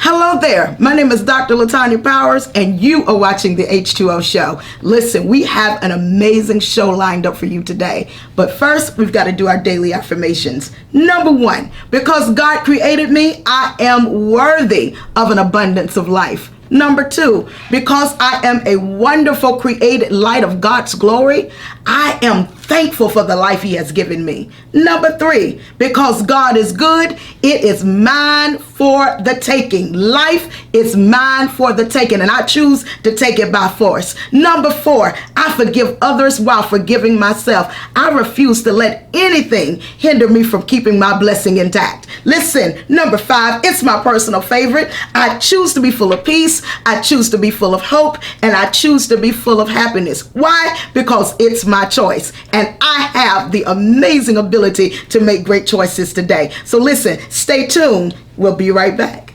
Hello there. My name is Dr. LaTanya Powers, and you are watching the H2O Show. Listen, we have an amazing show lined up for you today. But first, we've got to do our daily affirmations. Number 1, because God created me, I am worthy of an abundance of life. Number 2, because I am a wonderful created light of God's glory, I am thankful for the life He has given me. Number 3, because God is good, it is mine for the taking. Life is mine for the taking, and I choose to take it by force. Number 4, I forgive others while forgiving myself. I refuse to let anything hinder me from keeping my blessing intact. Listen, number 5, it's my personal favorite. I choose to be full of peace. I choose to be full of hope, and I choose to be full of happiness. Why? Because it's my choice, and I have the amazing ability to make great choices today. So listen, stay tuned. We'll be right back.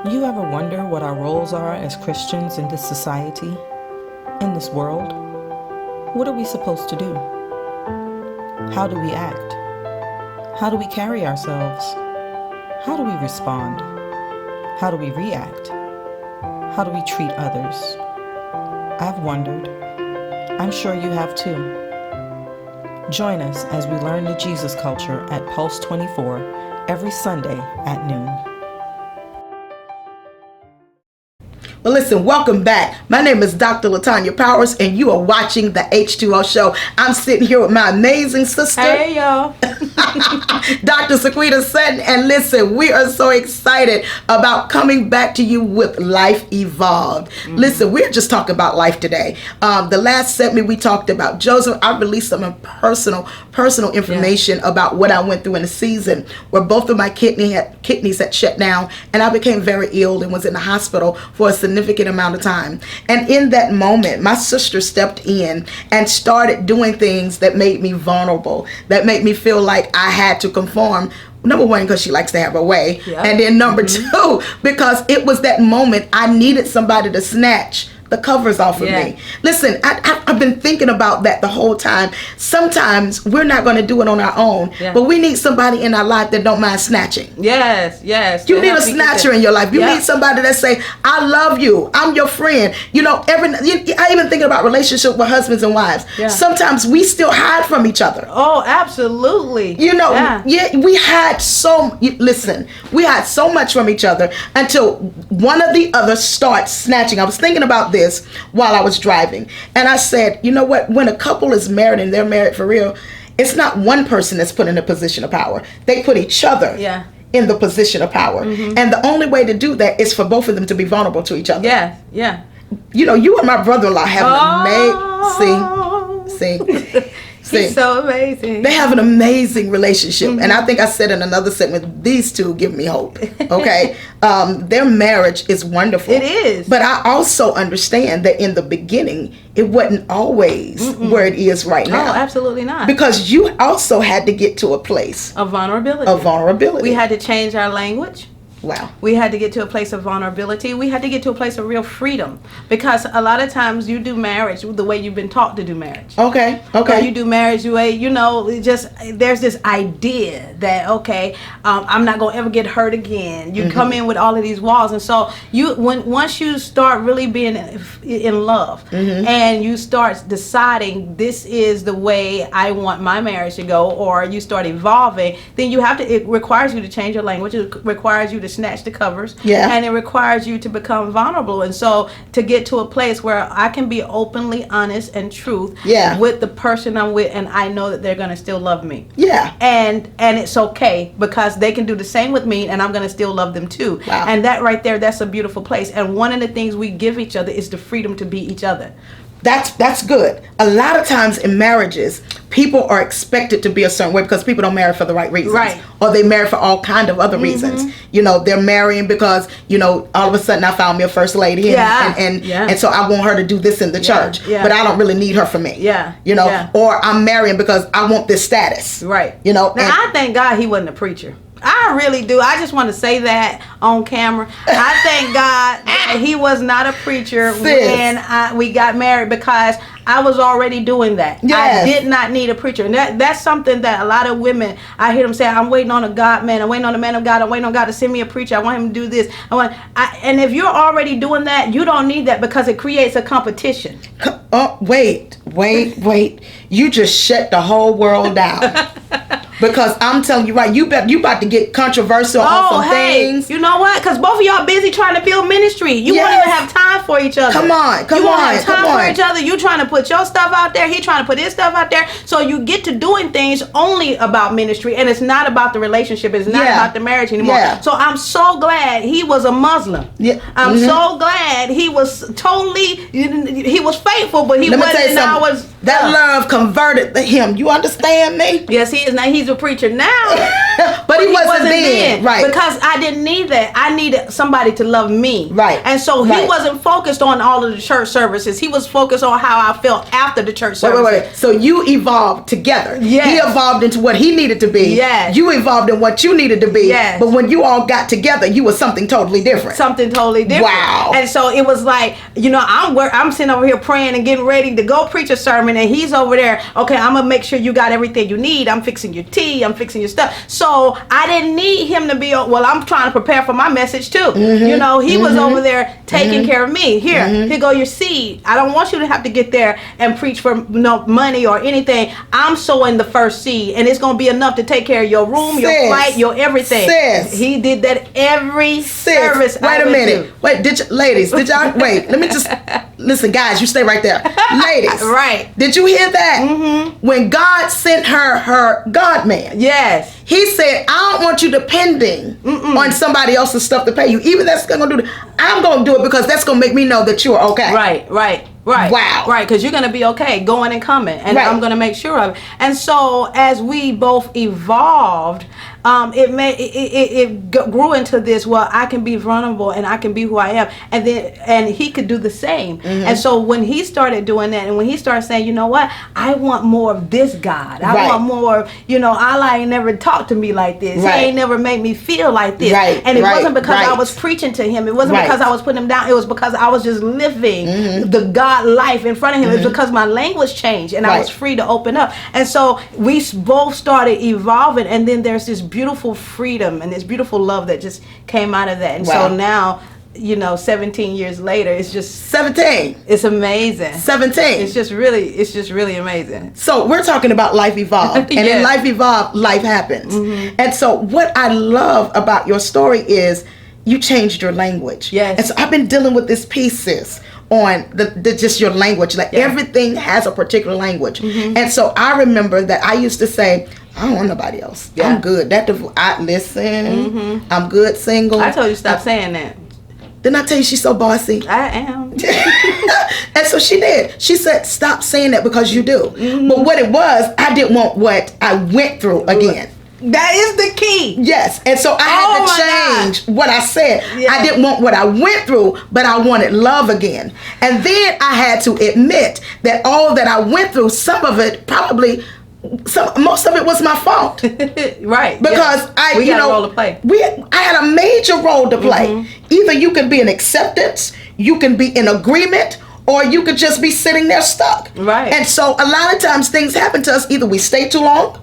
You ever wonder what our roles are as Christians in this society, in this world? What are we supposed to do? How do we act? How do we carry ourselves? How do we respond? How do we react? How do we treat others? I've wondered. I'm sure you have too. Join us as we learn the Jesus culture at Pulse 24 every Sunday at noon. Well, listen, welcome back. My name is Dr. LaTanya Powers, and you are watching the H2O Show. I'm sitting here with my amazing sister. Hey, y'all. Dr. Sequita Sutton, and listen, we are so excited about coming back to you with Life Evolved. Listen, we're just talking about life today. The last segment we talked about Joseph. I released some personal information about what I went through in a season where both of my kidneys had shut down, and I became very ill and was in the hospital for a significant amount of time. And in that moment, my sister stepped in and started doing things that made me vulnerable, that made me feel like I had to conform. Number 1, because she likes to have her way. Yep. And then number 2, because it was that moment I needed somebody to snatch the covers off of me. Listen, I've been thinking about that the whole time. Sometimes we're not going to do it on our own, but we need somebody in our life that don't mind snatching. Yes. You need a snatcher in your life. You need somebody that say, I love you. I'm your friend. You know, I even thinking about relationship with husbands and wives. Sometimes we still hide from each other. Oh, absolutely. You know, we had so much from each other until one of the other starts snatching. I was thinking about this while I was driving, and I said, you know what, when a couple is married and they're married for real, it's not one person that's put in a position of power. They put each other in the position of power. And the only way to do that is for both of them to be vulnerable to each other. You know, you and my brother-in-law have an amazing He's so amazing. They have an amazing relationship. And I think I said in another segment, these two give me hope. Okay? Their marriage is wonderful. It is. But I also understand that in the beginning, it wasn't always where it is right now. No, absolutely not. Because you also had to get to a place of vulnerability. We had to change our language. Wow. We had to get to a place of vulnerability. We had to get to a place of real freedom, because a lot of times you do marriage the way you've been taught to do marriage. Okay. You do marriage the way, there's this idea that, I'm not going to ever get hurt again. You come in with all of these walls. And so once you start really being in love and you start deciding this is the way I want my marriage to go, or you start evolving, then it requires you to change your language. It requires you to snatch the covers, and it requires you to become vulnerable. And so to get to a place where I can be openly honest and truth with the person I'm with, and I know that they're going to still love me. And it's okay, because they can do the same with me, and I'm going to still love them too. And that right there, that's a beautiful place. And one of the things we give each other is the freedom to be each other. That's good. A lot of times in marriages, people are expected to be a certain way because people don't marry for the right reasons. Right. Or they marry for all kind of other reasons. You know, they're marrying because, all of a sudden I found me a first lady and so I want her to do this in the church. But I don't really need her for me. Or I'm marrying because I want this status. Right. Now I thank God he wasn't a preacher. I really do. I just want to say that on camera. I thank God that he was not a preacher when we got married, because I was already doing that. Yes. I did not need a preacher. And that's something that a lot of women, I hear them say, I'm waiting on a God man. I'm waiting on a man of God. I'm waiting on God to send me a preacher. I want him to do this. And if you're already doing that, you don't need that, because it creates a competition. Oh, wait. You just shut the whole world down. Because I'm telling you, right, you about to get controversial on some things. You know what? Because both of y'all busy trying to build ministry. You won't even have time for each other. Come on. You won't have time for each other. You trying to put your stuff out there. He trying to put his stuff out there. So you get to doing things only about ministry, and it's not about the relationship. It's not about the marriage anymore. Yeah. So I'm so glad he was a Muslim. Yeah. I'm so glad he was he was faithful, but he wasn't always. That love converted him. You understand me? Yes, he is. Now he's a preacher now. but he wasn't then. Right. Because I didn't need that. I needed somebody to love me. Right. And so he wasn't focused on all of the church services. He was focused on how I felt after the church services. Wait. So you evolved together. Yes. He evolved into what he needed to be. Yes. You evolved in what you needed to be. Yes. But when you all got together, you were something totally different. Something totally different. Wow. And so it was like, I'm sitting over here praying and getting ready to go preach a sermon, and he's over there, okay, I'm gonna make sure you got everything you need. I'm fixing your tea, I'm fixing your stuff. So I didn't need him to be, I'm trying to prepare for my message too. He was over there taking care of me. Here go your seed. I don't want you to have to get there and preach for no money or anything. I'm sowing the first seed, and it's gonna be enough to take care of your room, your flight, your everything. He did that every service. Wait a minute. Wait, ladies, did y'all wait? Let me just listen, guys. You stay right there, ladies. Right? Did you hear that? When God sent her God man. Yes. He said, I don't want you depending on somebody else's stuff to pay you. Even that's going to do it. I'm going to do it because that's going to make me know that you're okay. Right. Wow. Right, because you're going to be okay going and coming. And I'm going to make sure of it. And so as we both evolved, it grew into this, I can be vulnerable and I can be who I am. And he could do the same. And so when he started doing that, and when he started saying, you know what, I want more of this God. I want more of, Allah ain't never talked to me like this. He ain't never made me feel like this. And it wasn't because I was preaching to him. It wasn't because I was putting him down. It was because I was just living the God life in front of him. It was because my language changed and I was free to open up. And so we both started evolving, and then there's this beautiful freedom and this beautiful love that just came out of that. And so now, 17 years later, it's just 17. It's amazing. 17. It's just really amazing. So we're talking about life evolved, and in life evolved, life happens. And so what I love about your story is you changed your language. Yes. And so I've been dealing with this piece, sis, on the just your language. Like everything has a particular language. And so I remember that I used to say, I don't want nobody else. I'm good. I'm good single. I told you stop saying that. Didn't I tell you she's so bossy? I am. And so she did. She said, stop saying that because you do. But what it was, I didn't want what I went through again. That is the key. Yes. And so I had to change what I said. I didn't want what I went through, but I wanted love again. And then I had to admit that all that I went through, most of it was my fault. Right. Because we had a role to play. I had a major role to play. Either you can be in acceptance, you can be in agreement, or you could just be sitting there stuck. Right. And so a lot of times things happen to us. Either we stay too long.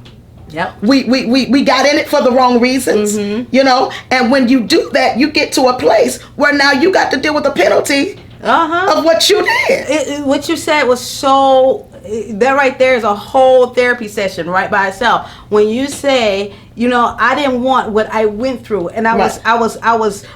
Yep. We got in it for the wrong reasons, and when you do that, you get to a place where now you got to deal with the penalty of what you did. What you said was that right there is a whole therapy session right by itself. When you say, I didn't want what I went through, and I was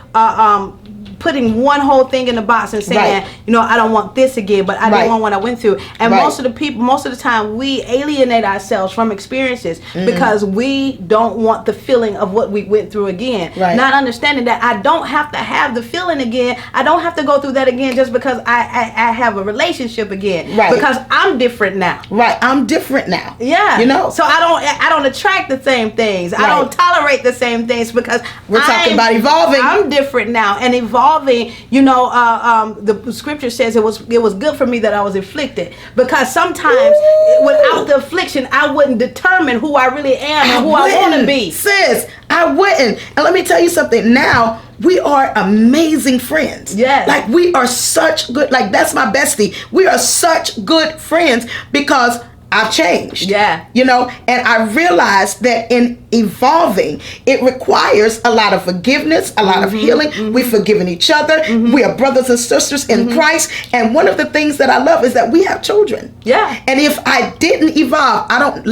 putting one whole thing in the box and saying, I don't want this again, but I didn't want what I went through. And most of the time, we alienate ourselves from experiences because we don't want the feeling of what we went through again. Not understanding that I don't have to have the feeling again. I don't have to go through that again just because I have a relationship again. Because I'm different now. I'm different now. Yeah. So I don't attract the same things. I don't tolerate the same things because we're talking about evolving. I'm different now, and evolving evolving, the scripture says it was good for me that I was afflicted, because sometimes without the affliction, I wouldn't determine who I really am and who I want to be. Sis, I wouldn't. And let me tell you something. Now we are amazing friends. Yes. Like we are such good, like that's my bestie. We are such good friends because I've changed. Yeah. And I realized that in evolving, it requires a lot of forgiveness, a lot of healing. We've forgiven each other. We are brothers and sisters in Christ. And one of the things that I love is that we have children. Yeah. And if I didn't evolve, I don't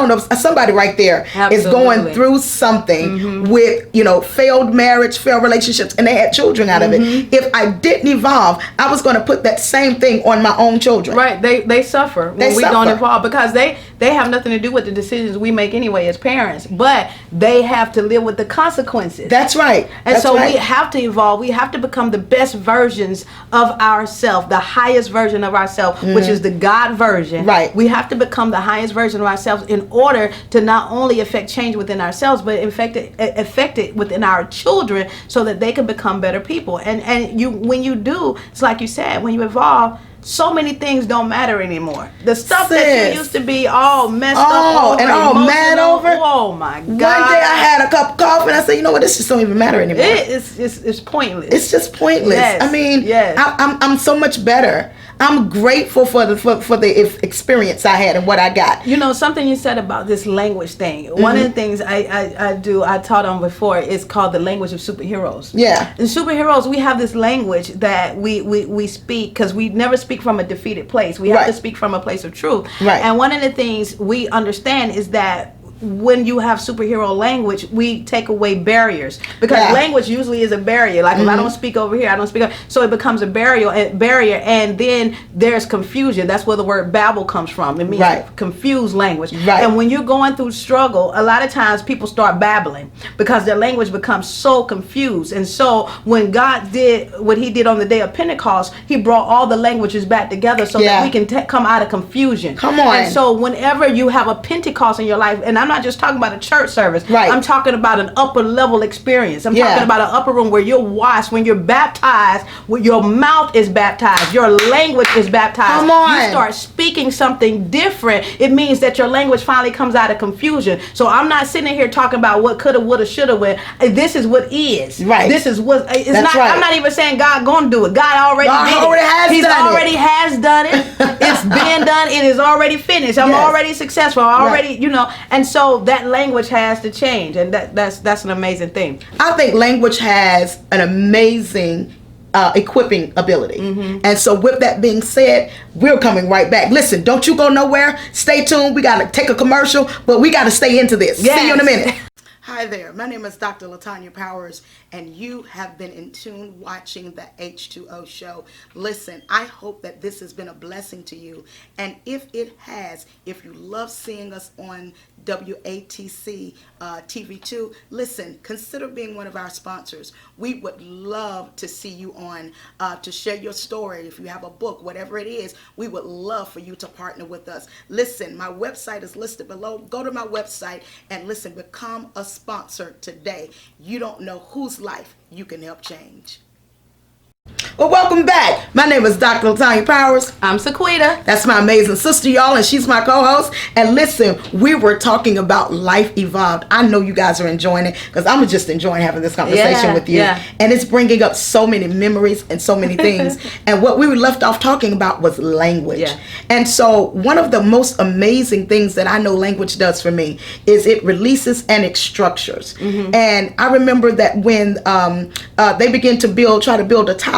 know if somebody right there is going through something with, failed marriage, failed relationships, and they had children out of it. If I didn't evolve, I was going to put that same thing on my own children. Right. They suffer when we don't evolve, because they have nothing to do with the decisions we make anyway as parents, but they have to live with the consequences. That's right. And so we have to evolve. We have to become the best versions of ourselves, the highest version of ourselves, which is the God version. Right. We have to become the highest version of ourselves in order to not only affect change within ourselves, but affect it within our children, so that they can become better people. And when you do, it's like you said, when you evolve, so many things don't matter anymore. The stuff that you used to be all messed up over, and all mad over. Oh my God! One day I had a cup of coffee and I said, you know what? This just don't even matter anymore. It's pointless. It's just pointless. Yes. I mean, yes. I'm so much better. I'm grateful for the experience I had and what I got. Something you said about this language thing. One of the things I taught on before is called the language of superheroes. Yeah. And superheroes, we have this language that we speak because we never speak from a defeated place. We have to speak from a place of truth. Right. And one of the things we understand is that when you have superhero language, we take away barriers, because language usually is a barrier. Like if I don't speak over here, I don't speak over, so it becomes a barrier, and then there's confusion. That's where the word babble comes from. It means confused language. Right. And when you're going through struggle, a lot of times people start babbling because their language becomes so confused. And so when God did what he did on the day of Pentecost, he brought all the languages back together so that we can come out of confusion. Come on. And so whenever you have a Pentecost in your life, and I'm not just talking about a church service. Right. I'm talking about an upper level experience. I'm talking about an upper room where you're washed, when you're baptized, when your mouth is baptized, your language is baptized. Come on. You start speaking something different. It means that your language finally comes out of confusion. So I'm not sitting here talking about what coulda, woulda, shoulda, when this is what is. Right. This is what it's That's not. right. I'm not even saying God gonna do it. God already has done it. It's been done. It is already finished. I'm already successful. I'm already, and so that language has to change, and that's an amazing thing. I think language has an amazing equipping ability. And so with that being said, we're coming right back. Listen, don't you go nowhere. Stay tuned. We got to take a commercial, but we got to stay into this. Yes. See you in a minute. Hi there, my name is Dr. LaTanya Powers, and you have been in tune watching the H2O Show. Listen, I hope that this has been a blessing to you, and if it has, if you love seeing us on WATC TV2, listen, consider being one of our sponsors. We would love to see you on to share your story. If you have a book, whatever it is, we would love for you to partner with us. Listen, my website is listed below. Go to my website and listen, become a sponsor today. You don't know whose life you can help change. Well, welcome back. My name is Dr. LaTanya Powers. I'm Sequita. That's my amazing sister, y'all, and she's my co-host. And listen, we were talking about Life Evolved. I know you guys are enjoying it because I'm just enjoying having this conversation with you. Yeah. And it's bringing up so many memories and so many things. And what we were left off talking about was language. Yeah. And so one of the most amazing things that I know language does for me is it releases and it structures. And I remember that when they began to try to build a tower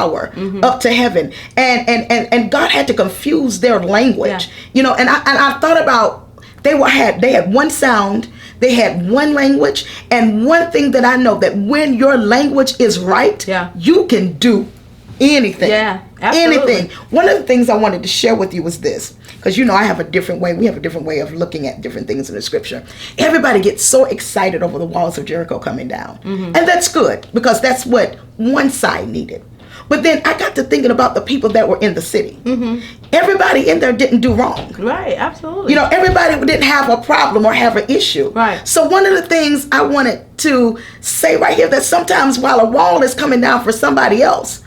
up to heaven, and God had to confuse their language, and I thought about they had one sound, they had one language, and one thing that I know that when your language is right, you can do anything. Yeah, absolutely. Anything. One of the things I wanted to share with you was this, because I have a different way. We have a different way of looking at different things in the scripture. Everybody gets so excited over the walls of Jericho coming down, and that's good because that's what one side needed. But then I got to thinking about the people that were in the city. Everybody in there didn't do wrong. Right, absolutely. You know, everybody didn't have a problem or have an issue. Right. So one of the things I wanted to say right here, that sometimes while a wall is coming down for somebody else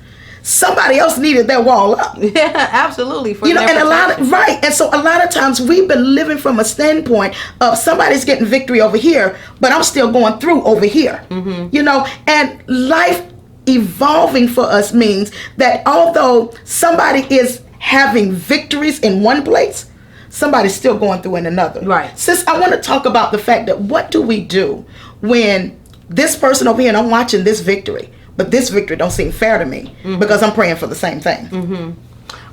needed that wall up. Yeah, absolutely. For You know, and and so a lot of times we've been living from a standpoint of somebody's getting victory over here, but I'm still going through over here. You know, and life evolving for us means that although somebody is having victories in one place, somebody's still going through in another. Right. Sis, I want to talk about the fact that what do we do when this person over here, and I'm watching this victory, but this victory don't seem fair to me because I'm praying for the same thing.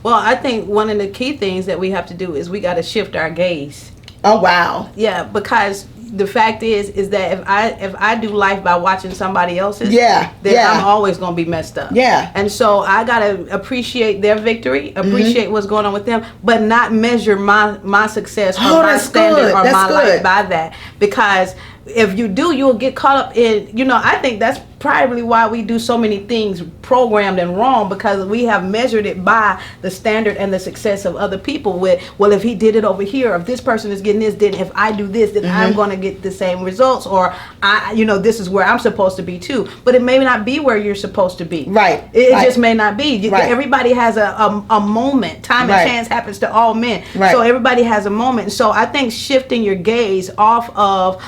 Well, I think one of the key things that we have to do is we got to shift our gaze. Oh, wow. Yeah, because the fact is that if I do life by watching somebody else's, then I'm always gonna be messed up. Yeah. And so I gotta appreciate their victory, appreciate what's going on with them, but not measure my success or my standard or my life by that. Because if you do, you'll get caught up in, you know, I think that's probably why we do so many things programmed and wrong, because we have measured it by the standard and the success of other people with, well, if he did it over here, if this person is getting this, then if I do this, then I'm going to get the same results, or you know, this is where I'm supposed to be too. But it may not be where you're supposed to be. Right. It just may not be. Everybody has a moment. Time and chance happens to all men. So everybody has a moment. So I think shifting your gaze off of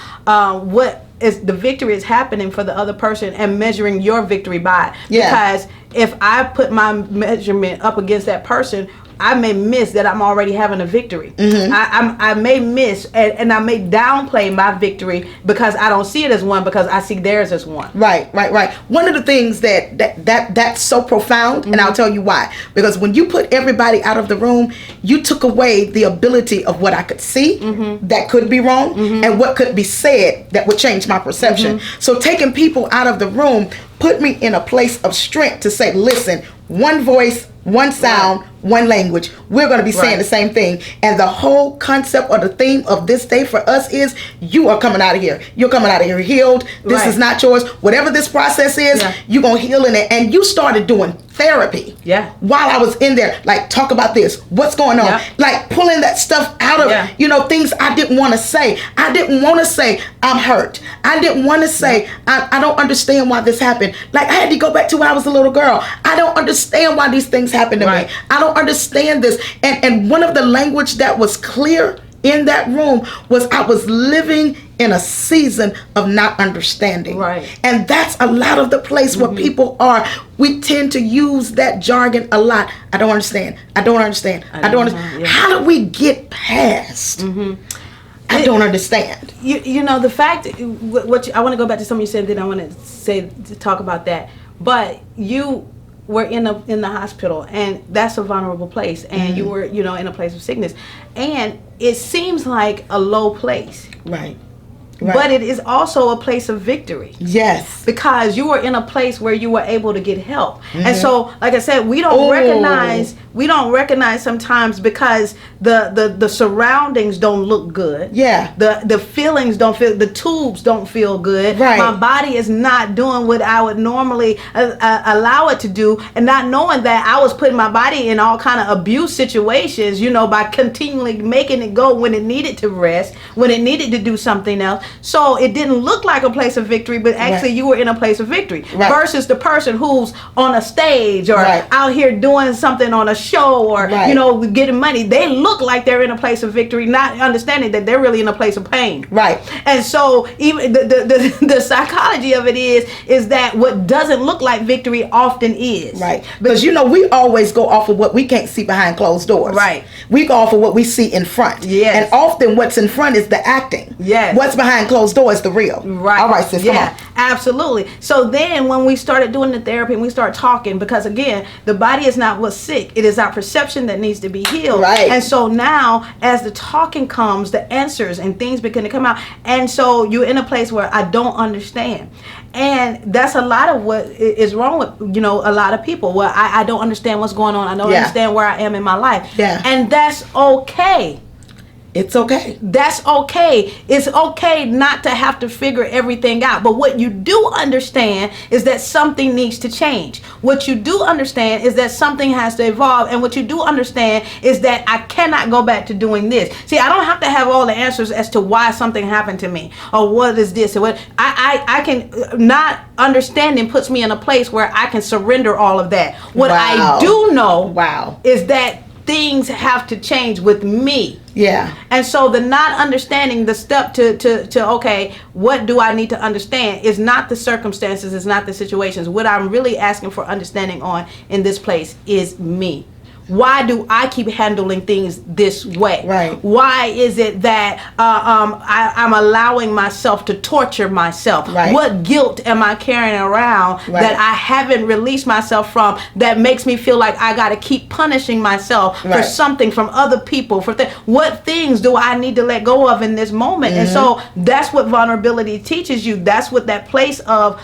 what is the victory is happening for the other person and measuring your victory by it. Because if I put my measurement up against that person, I may miss that I'm already having a victory. I may miss and I may downplay my victory because I don't see it as one, because I see theirs as one. Right. One of the things that's so profound, and I'll tell you why. Because when you put everybody out of the room, you took away the ability of what I could see that could be wrong and what could be said that would change my perception. So taking people out of the room put me in a place of strength to say, listen, one voice, one sound, one language. We're going to be saying the same thing. And the whole concept or the theme of this day for us is, you are coming out of here. You're coming out of here healed. This is not yours. Whatever this process is, you're going to heal in it. And you started doing therapy while I was in there. Like, talk about this. What's going on? Like, pulling that stuff out of, you know, things I didn't want to say. I didn't want to say, I'm hurt. I didn't want to say, I don't understand why this happened. Like, I had to go back to when I was a little girl. I don't understand why these things happen to me. I don't understand this. And one of the language that was clear in that room was, I was living in a season of not understanding. And that's a lot of the place where people are. We tend to use that jargon a lot. I don't understand. I don't understand. I don't understand. How do we get past? I don't understand. You know, the fact, I want to go back to something you said, then I want to talk about that. But you were in the hospital, and that's a vulnerable place, and you were, you know, in a place of sickness, and it seems like a low place. But it is also a place of victory. Yes. Because you were in a place where you were able to get help. And so, like I said, we don't recognize sometimes, because the surroundings don't look good. The feelings don't feel, the tubes don't feel good. My body is not doing what I would normally allow it to do, and not knowing that I was putting my body in all kind of abuse situations, you know, by continually making it go when it needed to rest, when it needed to do something else. So it didn't look like a place of victory, but actually you were in a place of victory. Versus the person who's on a stage or out here doing something on a show, or you know, getting money. They look like they're in a place of victory, not understanding that they're really in a place of pain. And so even the psychology of it is that what doesn't look like victory often is. Because you know, we always go off of what we can't see behind closed doors. We go off of what we see in front. And often what's in front is the acting. What's behind closed doors, the real. All right, sis, come on. Absolutely. So then when we started doing the therapy and we start talking, because again, the body is not what's sick, it is our perception that needs to be healed. And so now, as the talking comes, the answers and things begin to come out. And so you're in a place where I don't understand. And that's a lot of what is wrong with, you know, a lot of people. Well, I don't understand what's going on. I don't understand where I am in my life. And that's okay. It's okay. That's okay. It's okay not to have to figure everything out. But what you do understand is that something needs to change. What you do understand is that something has to evolve. And what you do understand is that I cannot go back to doing this. See, I don't have to have all the answers as to why something happened to me or what is this or what. I can not understanding puts me in a place where I can surrender all of that. What I do know is that things have to change with me. Yeah. And so the not understanding, the step to okay, what do I need to understand is not the circumstances, is not the situations. What I'm really asking for understanding on in this place is me. Why do I keep handling things this way? Right. Why is it that I'm allowing myself to torture myself? Right. What guilt am I carrying around that I haven't released myself from, that makes me feel like I got to keep punishing myself for something from other people? What things do I need to let go of in this moment? And so that's what vulnerability teaches you. That's what that place of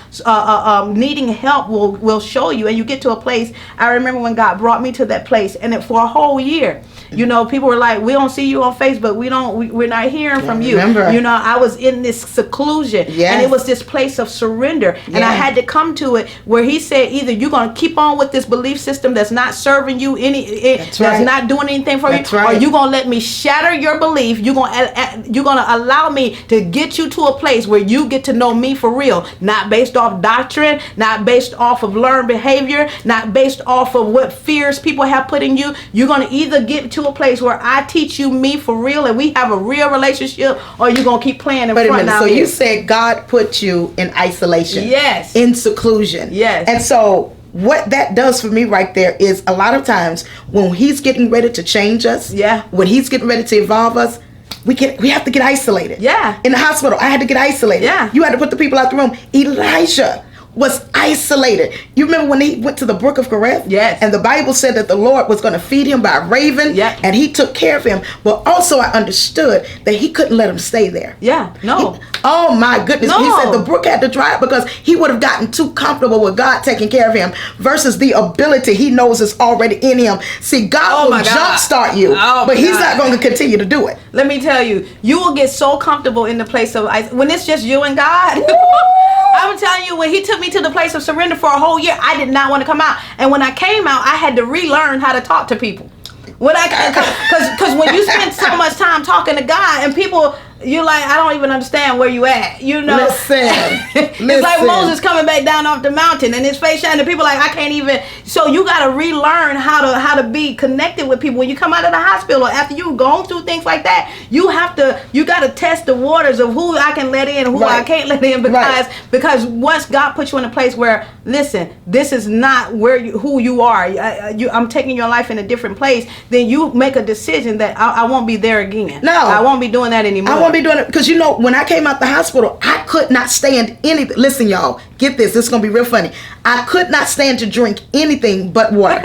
needing help will show you. And you get to a place. I remember when God brought me to that place. And for a whole year, you know, people were like, we don't see you on Facebook. We're not hearing from you. Remember. You know, I was in this seclusion. Yes. And it was this place of surrender. And I had to come to it where he said, either you're going to keep on with this belief system that's not serving you that's not doing anything for you, or you're going to let me shatter your belief. You're going to allow me to get you to a place where you get to know me for real, not based off doctrine, not based off of learned behavior, not based off of what fears people have put in you. You're going to either get to a place where I teach you me for real and we have a real relationship, or you're going to keep playing in front now. So you said God put you in isolation. Yes. In seclusion. Yes. And so what that does for me right there is, a lot of times when he's getting ready to change us, when he's getting ready to evolve us, we have to get isolated. Yeah. In the hospital, I had to get isolated. Yeah. You had to put the people out the room. Elijah was isolated. You remember when he went to the brook of Cherith? Yes. And the Bible said that the Lord was going to feed him by a raven. Yeah. And he took care of him. But also I understood that he couldn't let him stay there. Yeah. No. Oh my goodness. No. He said the brook had to dry up because he would have gotten too comfortable with God taking care of him versus the ability he knows is already in him. See, God will jumpstart you, but he's not going to continue to do it. Let me tell you, you will get so comfortable in the place of when it's just you and God. I'm telling you, when he took me to the place of surrender for a whole year, I did not want to come out. And when I came out, I had to relearn how to talk to people. Because when you spend so much time talking to God and people, you're like, I don't even understand where you at. You know, it's like Moses coming back down off the mountain and his face shining. People like, I can't even. So you got to relearn how to be connected with people. When you come out of the hospital, after you've gone through things like that, you got to test the waters of who I can let in, who I can't let in, because once God puts you in a place where, listen, this is not who you are. I'm taking your life in a different place. Then you make a decision that I won't be there again. No, I won't be doing that anymore. I won't be doing it because, you know, when I came out the hospital, I could not stand anything. Listen, y'all, get this. This is going to be real funny. I could not stand to drink anything but water.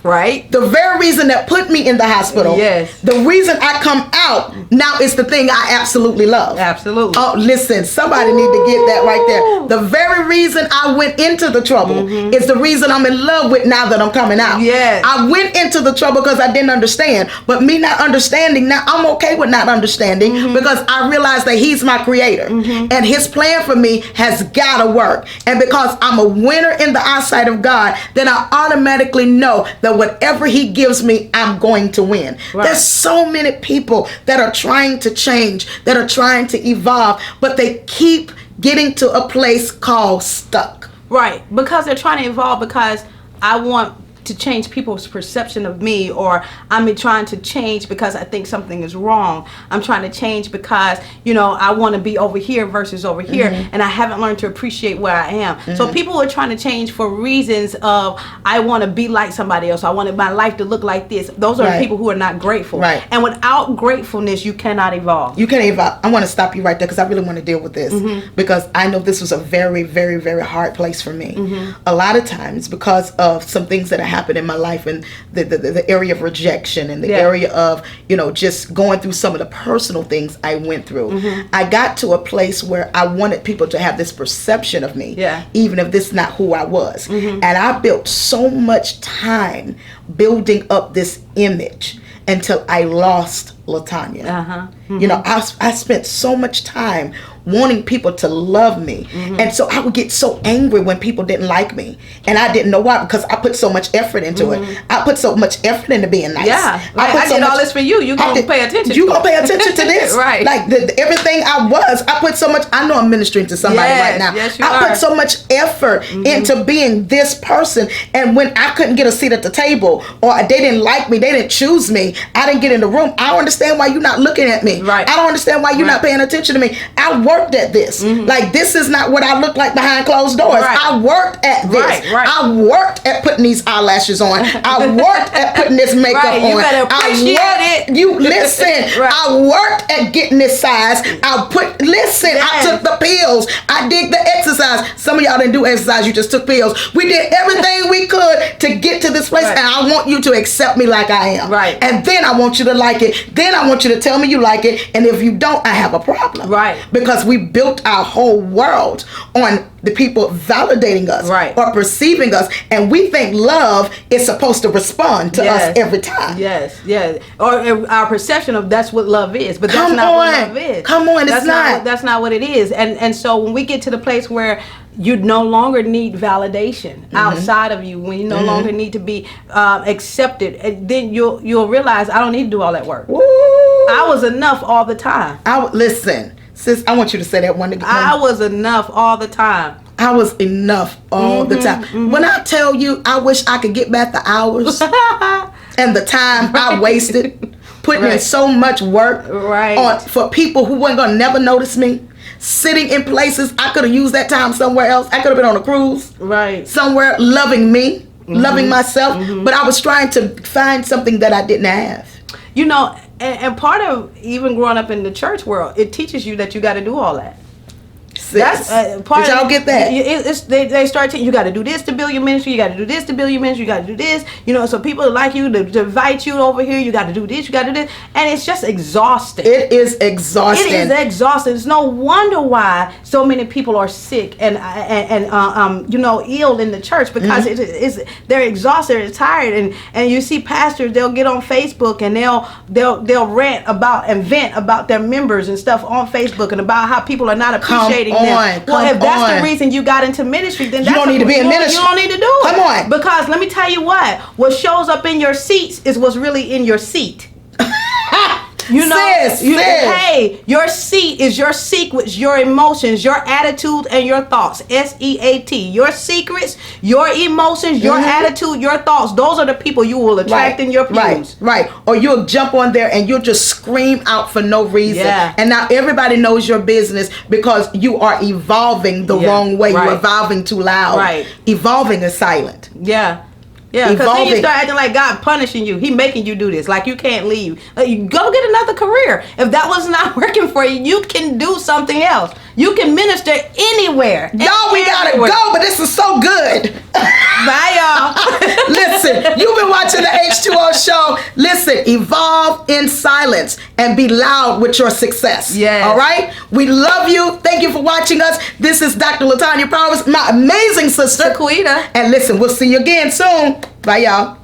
Right. The very reason that put me in the hospital. Yes. The reason I come out now is the thing I absolutely love. Absolutely. Oh, listen, somebody need to get that right there. The very reason I went into the trouble is the reason I'm in love with now that I'm coming out. Yes. I went into the trouble because I didn't understand. But me not understanding, now I'm okay with not understanding because I realize that he's my creator. And his plan for me has got to work. And because I'm a winner in the eyesight of God, then I automatically know that whatever he gives me, I'm going to win. Right. There's so many people that are trying to change, that are trying to evolve, but they keep getting to a place called stuck. Right, because they're trying to evolve because I want to change people's perception of me, or I'm trying to change because I think something is wrong. I'm trying to change because, you know, I want to be over here versus over here, and I haven't learned to appreciate where I am. So people are trying to change for reasons of, I want to be like somebody else. I wanted my life to look like this. Those are the people who are not grateful. Right. And without gratefulness, you cannot evolve. You can't evolve. I want to stop you right there because I really want to deal with this because I know this was a very, very, very hard place for me. A lot of times because of some things that have happened in my life and the area of rejection and the area of, you know, just going through some of the personal things I went through. I got to a place where I wanted people to have this perception of me, even if this is not who I was. And I built so much time building up this image until I lost LaTanya. Mm-hmm. You know, I spent so much time wanting people to love me. Mm-hmm. And so I would get so angry when people didn't like me. And I didn't know why, because I put so much effort into it. I put so much effort into being nice. Yeah, like, I did all this for you. You gonna pay attention You gonna pay attention to this. Right. Like everything I put so much, I know I'm ministering to somebody right now. Yes, you I are. put so much effort into being this person. And when I couldn't get a seat at the table, or they didn't like me, they didn't choose me, I didn't get in the room, I don't understand why you're not looking at me. Right. I don't understand why you're not paying attention to me. I worked at this. Like, this is not what I look like behind closed doors. Right. I worked at this. Right. I worked at putting these eyelashes on. I worked at putting this makeup on. You better appreciate it. You listen. I worked at getting this size. I took the pills. I did the exercise. Some of y'all didn't do exercise. You just took pills. We did everything we could to get to this place, and I want you to accept me like I am. Right. And then I want you to like it. Then I want you to tell me you like it. And if you don't, I have a problem. Right. Because we built our whole world on the people validating us or perceiving us, and we think love is supposed to respond to us every time. Yes, or our perception of that's what love is, but that's not what love is. Come on, that's not. That's not what it is. And so when we get to the place where you no longer need validation outside of you, when you no longer need to be accepted, and then you'll realize I don't need to do all that work. Woo. I was enough all the time. Listen. Sis, I want you to say that one again. I was enough all the time. I was enough all the time. When I tell you, I wish I could get back the hours and the time I wasted putting in so much work for people who weren't going to never notice me. Sitting in places, I could have used that time somewhere else. I could have been on a cruise. Somewhere loving me, loving myself. But I was trying to find something that I didn't have. You know, and part of even growing up in the church world, it teaches you that you got to do all that. That's part. Did y'all get that? They start you got to do this to build your ministry. You got to do this to build your ministry. You got to do this. You know, so people like you to invite you over here. You got to do this. You got to do this, and it's just exhausting. It is exhausting. It is exhausting. It's no wonder why so many people are sick and ill in the church, because they're exhausted, they're tired, and you see pastors, they'll get on Facebook and they'll rant about and vent about their members and stuff on Facebook and about how people are not appreciating them. Well, if that's the reason you got into ministry, then you don't need to be in ministry. You don't need to do it. Come on. Because let me tell you what shows up in your seats is what's really in your seat. You know, hey, your seat is your secrets, your emotions, your attitude, and your thoughts. SEAT. Your secrets, your emotions, your attitude, your thoughts. Those are the people you will attract in your pews. Right. Or you'll jump on there and you'll just scream out for no reason. Yeah. And now everybody knows your business because you are evolving the wrong way. You're evolving too loud. Right. Evolving is silent. Yeah. Yeah, because then you start acting like God punishing you. He making you do this. Like you can't leave. You go get another career. If that was not working for you, you can do something else. You can minister anywhere. Y'all, we gotta go, but this is so good. Bye, y'all. Listen, you've been watching the H2O Show. Listen, evolve in silence and be loud with your success. Yes. All right? We love you. Thank you for watching us. This is Dr. LaTanya Powers, my amazing sister. Shaquita. And listen, we'll see you again soon. Bye, y'all.